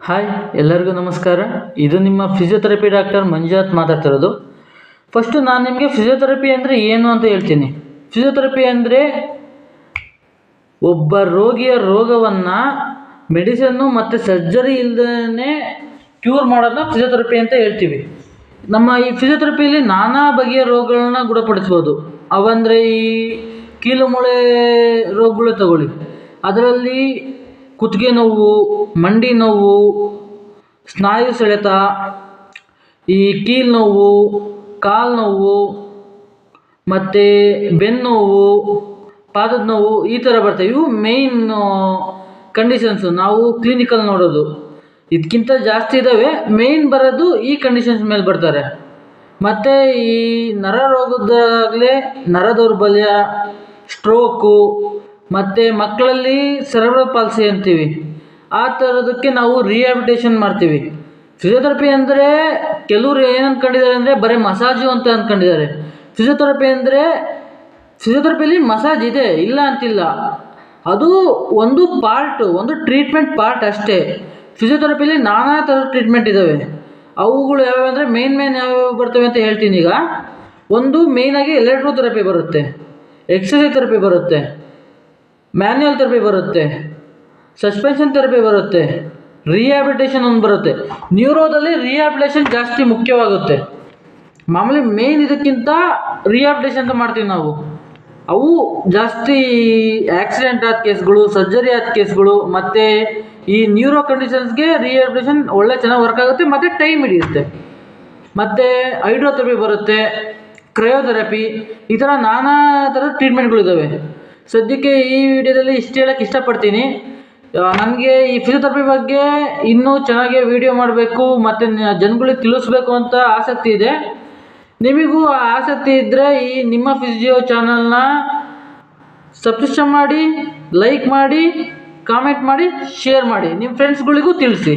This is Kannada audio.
ಹಾಯ್, ಎಲ್ಲರಿಗೂ ನಮಸ್ಕಾರ. ಇದು ನಿಮ್ಮ ಫಿಸಿಯೋಥೆರಪಿ ಡಾಕ್ಟರ್ ಮಂಜುನಾಥ್ ಮಾತಾಡ್ತಿರೋದು. ಫಸ್ಟು ನಾನು ನಿಮಗೆ ಫಿಸಿಯೋಥೆರಪಿ ಅಂದರೆ ಏನು ಅಂತ ಹೇಳ್ತೀನಿ. ಫಿಸಿಯೋಥೆರಪಿ ಅಂದರೆ ಒಬ್ಬ ರೋಗಿಯ ರೋಗವನ್ನು ಮೆಡಿಸನ್ನು ಮತ್ತು ಸರ್ಜರಿ ಇಲ್ಲದೇ ಕ್ಯೂರ್ ಮಾಡೋದನ್ನ ಫಿಸಿಯೋಥೆರಪಿ ಅಂತ ಹೇಳ್ತೀವಿ. ನಮ್ಮ ಈ ಫಿಸಿಯೋಥೆರಪಿಯಲ್ಲಿ ನಾನಾ ಬಗೆಯ ರೋಗಗಳನ್ನ ಗುಣಪಡಿಸ್ಬೋದು. ಅವಂದರೆ ಈ ಕೀಲು ಮೂಳೆ ರೋಗಗಳು ತಗೊಳ್ಳಿ, ಅದರಲ್ಲಿ ಕುತ್ತಿಗೆ ನೋವು, ಮಂಡಿ ನೋವು, ಸ್ನಾಯು ಸೆಳೆತ, ಈ ಕೀಲು ನೋವು, ಕಾಲು ನೋವು, ಮತ್ತು ಬೆನ್ನು ನೋವು, ಪಾದದ ನೋವು, ಈ ಥರ ಬರ್ತವೆ. ಇವು ಮೇಯ್ನ್ ಕಂಡೀಷನ್ಸು ನಾವು ಕ್ಲಿನಿಕಲ್ಲಿ ನೋಡೋದು. ಇದಕ್ಕಿಂತ ಜಾಸ್ತಿ ಇದ್ದಾವೆ. ಮೇಯ್ನ್ ಬರೋದು ಈ ಕಂಡೀಷನ್ಸ್ ಮೇಲೆ ಬರ್ತಾರೆ. ಮತ್ತು ಈ ನರ ರೋಗದಾಗಲೇ ನರ ದೌರ್ಬಲ್ಯ, ಸ್ಟ್ರೋಕು, ಮತ್ತು ಮಕ್ಕಳಲ್ಲಿ ಸೆರೆಬ್ರಲ್ ಪಾಲ್ಸಿ ಅಂತೀವಿ, ಆ ಥರದಕ್ಕೆ ನಾವು ರಿಹ್ಯಾಬಿಟೇಷನ್ ಮಾಡ್ತೀವಿ. ಫಿಸಿಯೋಥೆರಪಿ ಅಂದರೆ ಕೆಲವರು ಏನು ಅಂದ್ಕೊಂಡಿದ್ದಾರೆ ಅಂದರೆ ಬರೀ ಮಸಾಜು ಅಂತ ಅಂದ್ಕೊಂಡಿದ್ದಾರೆ. ಫಿಸಿಯೋಥೆರಪಿಯಲ್ಲಿ ಮಸಾಜ್ ಇದೆ, ಇಲ್ಲ ಅಂತಿಲ್ಲ. ಅದು ಒಂದು ಪಾರ್ಟು, ಒಂದು ಟ್ರೀಟ್ಮೆಂಟ್ ಪಾರ್ಟ್ ಅಷ್ಟೇ. ಫಿಸಿಯೋಥೆರಪಿಯಲ್ಲಿ ನಾನಾ ಥರದ ಟ್ರೀಟ್ಮೆಂಟ್ ಇದ್ದಾವೆ. ಅವುಗಳು ಯಾವ್ಯಾವ ಅಂದರೆ ಮೇನ್ ಯಾವ್ಯಾವ ಬರ್ತವೆ ಅಂತ ಹೇಳ್ತೀನಿ ಈಗ. ಒಂದು ಮೇಯ್ನಾಗಿ ಎಲೆಕ್ಟ್ರೋಥೆರಪಿ ಬರುತ್ತೆ, ಎಕ್ಸರ್ಸೈಸ್ ಥೆರಪಿ ಬರುತ್ತೆ, ಮ್ಯಾನ್ಯುಯಲ್ ಥೆರಪಿ ಬರುತ್ತೆ, ಸಸ್ಪೆನ್ಷನ್ ಥೆರಪಿ ಬರುತ್ತೆ, ರಿಹ್ಯಾಬಿಟೇಷನ್ ಒಂದು ಬರುತ್ತೆ. ನ್ಯೂರೋದಲ್ಲಿ ರಿಹ್ಯಾಬಿಟೇಷನ್ ಜಾಸ್ತಿ ಮುಖ್ಯವಾಗುತ್ತೆ. ಮಾಮೂಲಿ ಮೇಯ್ನ್ ಇದಕ್ಕಿಂತ ರಿಹ್ಯಾಬಿಟೇಷನ್ ಅಂತ ಮಾಡ್ತೀವಿ ನಾವು. ಅವು ಜಾಸ್ತಿ ಆಕ್ಸಿಡೆಂಟ್ ಆದ ಕೇಸ್ಗಳು, ಸರ್ಜರಿ ಆದ ಕೇಸ್ಗಳು, ಮತ್ತು ಈ ನ್ಯೂರೋ ಕಂಡೀಷನ್ಸ್ಗೆ ರಿಹ್ಯಾಬಿಟೇಷನ್ ಒಳ್ಳೆ ಚೆನ್ನಾಗಿ ವರ್ಕ್ ಆಗುತ್ತೆ ಮತ್ತು ಟೈಮ್ ಹಿಡಿಯುತ್ತೆ. ಮತ್ತು ಹೈಡ್ರೋಥೆರಪಿ ಬರುತ್ತೆ, ಕ್ರಯೋಥೆರಪಿ, ಈ ಥರ ನಾನಾ ಥರದ ಟ್ರೀಟ್ಮೆಂಟ್ಗಳಿದ್ದಾವೆ. ಸದ್ಯಕ್ಕೆ ಈ ವಿಡಿಯೋದಲ್ಲಿ ಇಷ್ಟು ಹೇಳೋಕ್ಕೆ ಇಷ್ಟಪಡ್ತೀನಿ. ನನಗೆ ಈ ಫಿಸಿಯೋಥೆರಪಿ ಬಗ್ಗೆ ಇನ್ನೂ ಚೆನ್ನಾಗಿ ವಿಡಿಯೋ ಮಾಡಬೇಕು ಮತ್ತು ಜನಗಳಿಗೆ ತಿಳಿಸ್ಬೇಕು ಅಂತ ಆಸಕ್ತಿ ಇದೆ. ನಿಮಗೂ ಆ ಆಸಕ್ತಿ ಇದ್ದರೆ ಈ ನಿಮ್ಮ ಫಿಸಿಯೋ ಚಾನಲ್ನ ಸಬ್ಸ್ಕ್ರೈಬ್ ಮಾಡಿ, ಲೈಕ್ ಮಾಡಿ, ಕಾಮೆಂಟ್ ಮಾಡಿ, ಶೇರ್ ಮಾಡಿ, ನಿಮ್ಮ ಫ್ರೆಂಡ್ಸ್ಗಳಿಗೂ ತಿಳಿಸಿ.